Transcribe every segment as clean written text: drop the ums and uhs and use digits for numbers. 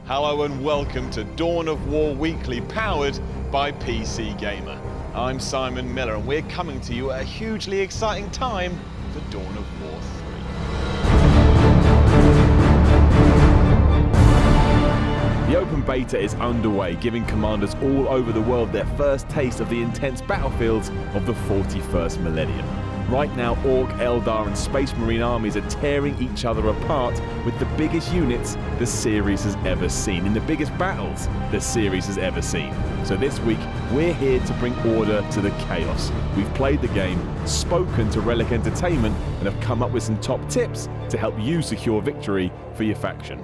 Hello and welcome to Dawn of War Weekly, powered by PC Gamer. I'm Simon Miller and we're coming to you at a hugely exciting time for Dawn of War 3. The open beta is underway, giving commanders all over the world their first taste of the intense battlefields of the 41st millennium. Right now, Orc, Eldar and Space Marine armies are tearing each other apart with the biggest units the series has ever seen, in the biggest battles the series has ever seen. So this week, we're here to bring order to the chaos. We've played the game, spoken to Relic Entertainment, and have come up with some top tips to help you secure victory for your faction.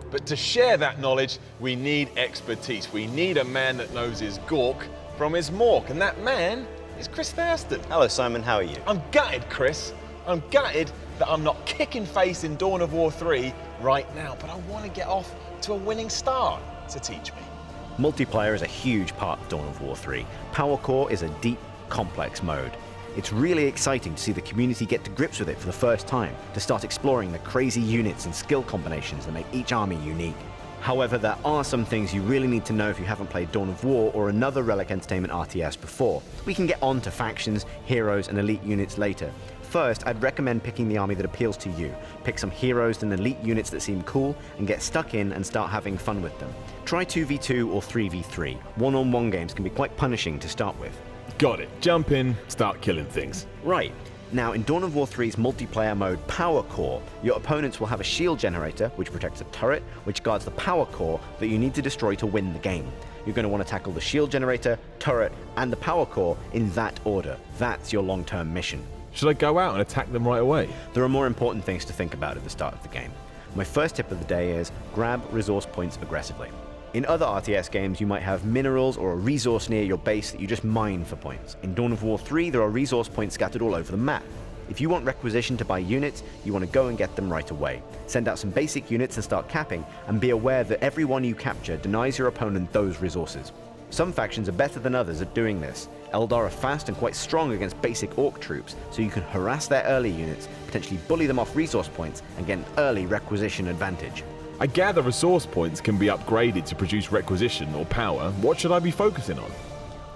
But to share that knowledge, we need expertise. We need a man that knows his Gork from his Mork, and that man is Chris Thurston. Hello Simon, how are you? I'm gutted, Chris. I'm gutted that I'm not kicking face in Dawn of War 3 right now, but I want to get off to a winning start, so teach me. Multiplayer is a huge part of Dawn of War 3. Power Core is a deep, complex mode. It's really exciting to see the community get to grips with it for the first time, to start exploring the crazy units and skill combinations that make each army unique. However, there are some things you really need to know if you haven't played Dawn of War or another Relic Entertainment RTS before. We can get on to factions, heroes, and elite units later. First, I'd recommend picking the army that appeals to you. Pick some heroes and elite units that seem cool, and get stuck in and start having fun with them. Try 2v2 or 3v3. One-on-one games can be quite punishing to start with. Got it. Jump in, start killing things. Right. Now, in Dawn of War 3's multiplayer mode Power Core, your opponents will have a shield generator, which protects a turret, which guards the power core that you need to destroy to win the game. You're going to want to tackle the shield generator, turret, and the power core in that order. That's your long-term mission. Should I go out and attack them right away? There are more important things to think about at the start of the game. My first tip of the day is grab resource points aggressively. In other RTS games, you might have minerals or a resource near your base that you just mine for points. In Dawn of War 3, there are resource points scattered all over the map. If you want requisition to buy units, you want to go and get them right away. Send out some basic units and start capping, and be aware that every one you capture denies your opponent those resources. Some factions are better than others at doing this. Eldar are fast and quite strong against basic Orc troops, so you can harass their early units, potentially bully them off resource points, and get an early requisition advantage. I gather resource points can be upgraded to produce requisition or power. What should I be focusing on?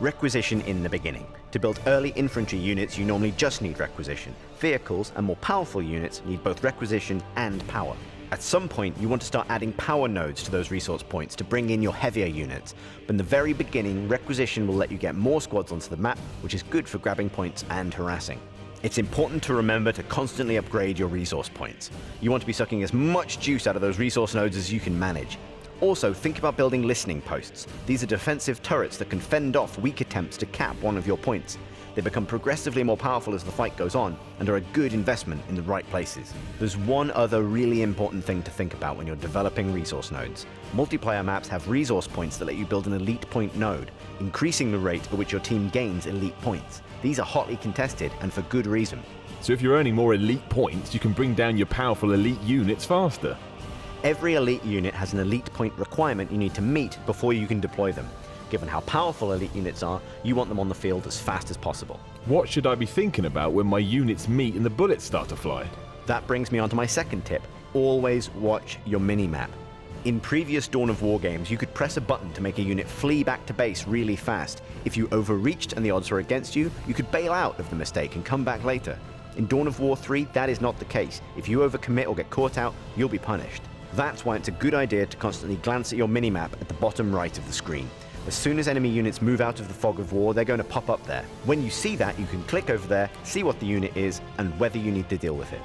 Requisition in the beginning. To build early infantry units, you normally just need requisition. Vehicles and more powerful units need both requisition and power. At some point, you want to start adding power nodes to those resource points to bring in your heavier units. But in the very beginning, requisition will let you get more squads onto the map, which is good for grabbing points and harassing. It's important to remember to constantly upgrade your resource points. You want to be sucking as much juice out of those resource nodes as you can manage. Also, think about building listening posts. These are defensive turrets that can fend off weak attempts to cap one of your points. They become progressively more powerful as the fight goes on, and are a good investment in the right places. There's one other really important thing to think about when you're developing resource nodes. Multiplayer maps have resource points that let you build an elite point node, increasing the rate at which your team gains elite points. These are hotly contested, and for good reason. So if you're earning more elite points, you can bring down your powerful elite units faster. Every elite unit has an elite point requirement you need to meet before you can deploy them. Given how powerful elite units are, you want them on the field as fast as possible. What should I be thinking about when my units meet and the bullets start to fly? That brings me on to my second tip. Always watch your minimap. In previous Dawn of War games, you could press a button to make a unit flee back to base really fast. If you overreached and the odds were against you, you could bail out of the mistake and come back later. In Dawn of War 3, that is not the case. If you overcommit or get caught out, you'll be punished. That's why it's a good idea to constantly glance at your minimap at the bottom right of the screen. As soon as enemy units move out of the fog of war, they're going to pop up there. When you see that, you can click over there, see what the unit is, and whether you need to deal with it.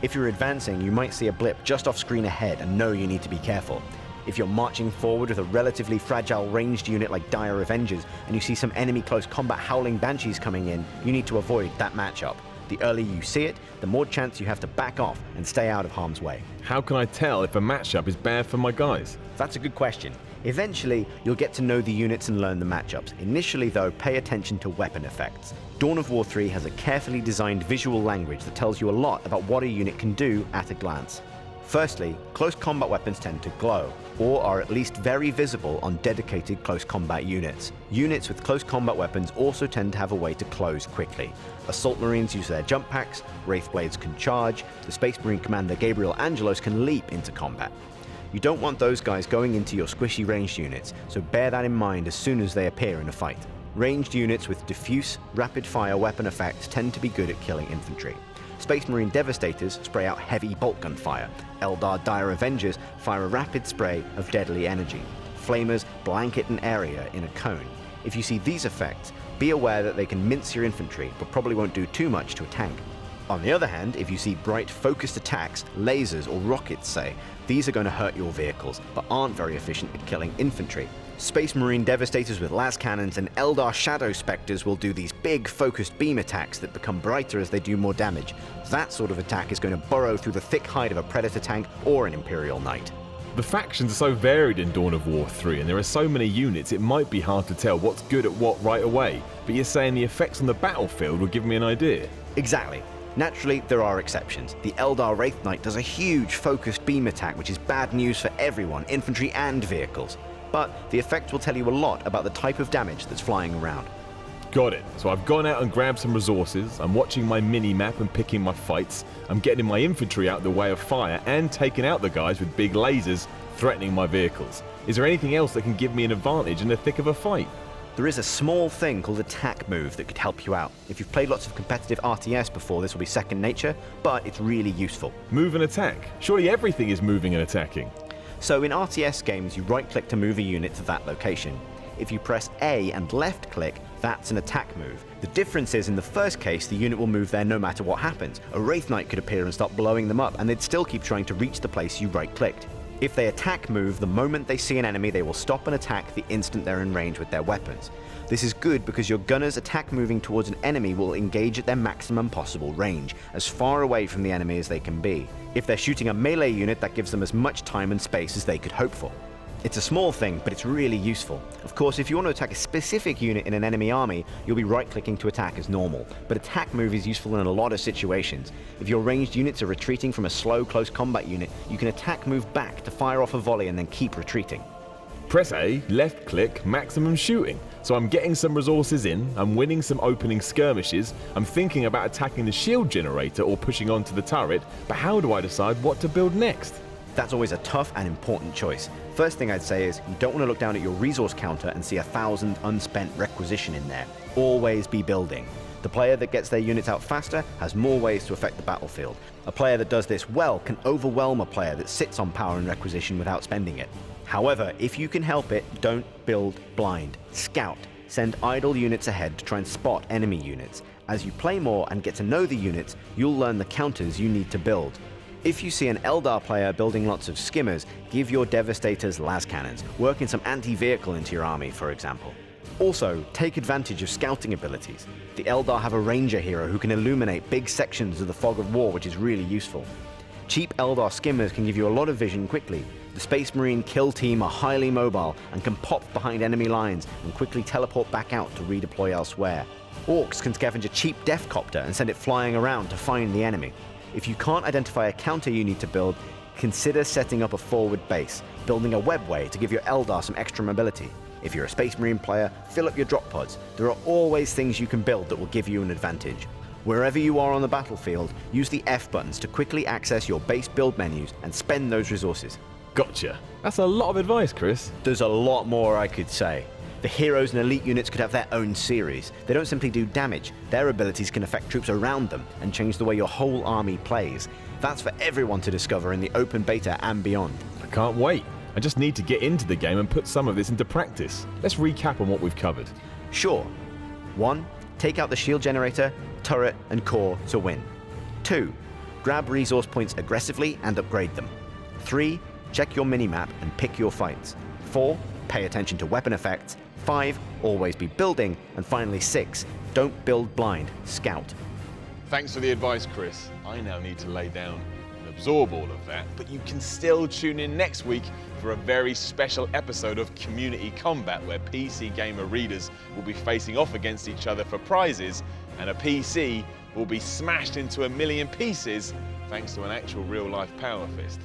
If you're advancing, you might see a blip just off screen ahead and know you need to be careful. If you're marching forward with a relatively fragile ranged unit like Dire Avengers, and you see some enemy close combat Howling Banshees coming in, you need to avoid that matchup. The earlier you see it, the more chance you have to back off and stay out of harm's way. How can I tell if a matchup is bad for my guys? That's a good question. Eventually, you'll get to know the units and learn the matchups. Initially though, pay attention to weapon effects. Dawn of War 3 has a carefully designed visual language that tells you a lot about what a unit can do at a glance. Firstly, close combat weapons tend to glow, or are at least very visible on dedicated close combat units. Units with close combat weapons also tend to have a way to close quickly. Assault Marines use their jump packs, Wraithblades can charge, the Space Marine Commander Gabriel Angelos can leap into combat. You don't want those guys going into your squishy ranged units, so bear that in mind as soon as they appear in a fight. Ranged units with diffuse, rapid-fire weapon effects tend to be good at killing infantry. Space Marine Devastators spray out heavy bolt gun fire. Eldar Dire Avengers fire a rapid spray of deadly energy. Flamers blanket an area in a cone. If you see these effects, be aware that they can mince your infantry, but probably won't do too much to a tank. On the other hand, if you see bright focused attacks, lasers or rockets say, these are going to hurt your vehicles, but aren't very efficient at killing infantry. Space Marine Devastators with las cannons and Eldar Shadow Spectres will do these big focused beam attacks that become brighter as they do more damage. That sort of attack is going to burrow through the thick hide of a Predator tank or an Imperial Knight. The factions are so varied in Dawn of War 3 and there are so many units it might be hard to tell what's good at what right away, but you're saying the effects on the battlefield will give me an idea. Exactly. Naturally, there are exceptions. The Eldar Wraith Knight does a huge focused beam attack, which is bad news for everyone, infantry and vehicles. But the effect will tell you a lot about the type of damage that's flying around. Got it. So I've gone out and grabbed some resources, I'm watching my mini-map and picking my fights, I'm getting my infantry out the way of fire and taking out the guys with big lasers threatening my vehicles. Is there anything else that can give me an advantage in the thick of a fight? There is a small thing called attack move that could help you out. If you've played lots of competitive RTS before, this will be second nature, but it's really useful. Move and attack? Surely everything is moving and attacking. So in RTS games, you right-click to move a unit to that location. If you press A and left-click, that's an attack move. The difference is, in the first case, the unit will move there no matter what happens. A Wraith Knight could appear and start blowing them up, and they'd still keep trying to reach the place you right-clicked. If they attack move, the moment they see an enemy, they will stop and attack the instant they're in range with their weapons. This is good because your gunners attack moving towards an enemy will engage at their maximum possible range, as far away from the enemy as they can be. If they're shooting a melee unit, that gives them as much time and space as they could hope for. It's a small thing, but it's really useful. Of course, if you want to attack a specific unit in an enemy army, you'll be right-clicking to attack as normal, but attack move is useful in a lot of situations. If your ranged units are retreating from a slow, close combat unit, you can attack move back to fire off a volley and then keep retreating. Press A, left click, maximum shooting. So I'm getting some resources in, I'm winning some opening skirmishes, I'm thinking about attacking the shield generator or pushing onto the turret, but how do I decide what to build next? That's always a tough and important choice. First thing I'd say is, you don't want to look down at your resource counter and see 1,000 unspent requisition in there. Always be building. The player that gets their units out faster has more ways to affect the battlefield. A player that does this well can overwhelm a player that sits on power and requisition without spending it. However, if you can help it, don't build blind. Scout. Send idle units ahead to try and spot enemy units. As you play more and get to know the units, you'll learn the counters you need to build. If you see an Eldar player building lots of skimmers, give your Devastators las cannons. Work in some anti-vehicle into your army, for example. Also, take advantage of scouting abilities. The Eldar have a ranger hero who can illuminate big sections of the fog of war, which is really useful. Cheap Eldar skimmers can give you a lot of vision quickly. The Space Marine kill team are highly mobile and can pop behind enemy lines and quickly teleport back out to redeploy elsewhere. Orcs can scavenge a cheap death copter and send it flying around to find the enemy. If you can't identify a counter you need to build, consider setting up a forward base, building a webway to give your Eldar some extra mobility. If you're a Space Marine player, fill up your drop pods. There are always things you can build that will give you an advantage. Wherever you are on the battlefield, use the F buttons to quickly access your base build menus and spend those resources. Gotcha. That's a lot of advice, Chris. There's a lot more I could say. The heroes and elite units could have their own series. They don't simply do damage. Their abilities can affect troops around them and change the way your whole army plays. That's for everyone to discover in the open beta and beyond. I can't wait. I just need to get into the game and put some of this into practice. Let's recap on what we've covered. Sure. 1. Take out the shield generator, turret, and core to win. 2. Grab resource points aggressively and upgrade them. 3. Check your minimap and pick your fights. 4. Pay attention to weapon effects. 5. Always be building. And finally 6. Don't build blind. Scout. Thanks for the advice, Chris. I now need to lay down and absorb all of that, but you can still tune in next week for a very special episode of Community Combat, where PC gamer readers will be facing off against each other for prizes, and a PC will be smashed into a million pieces thanks to an actual real-life power fist.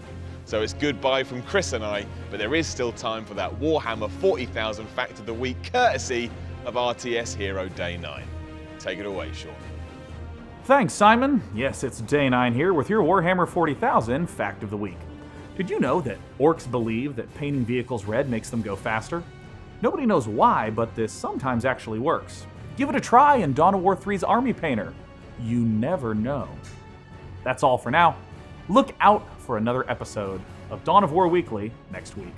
So it's goodbye from Chris and I, but there is still time for that Warhammer 40,000 Fact of the Week, courtesy of RTS Hero Day 9. Take it away, Sean. Thanks, Simon. Yes, it's Day 9 here with your Warhammer 40,000 Fact of the Week. Did you know that orcs believe that painting vehicles red makes them go faster? Nobody knows why, but this sometimes actually works. Give it a try in Dawn of War 3's Army Painter. You never know. That's all for now. Look out for another episode of Dawn of War Weekly next week.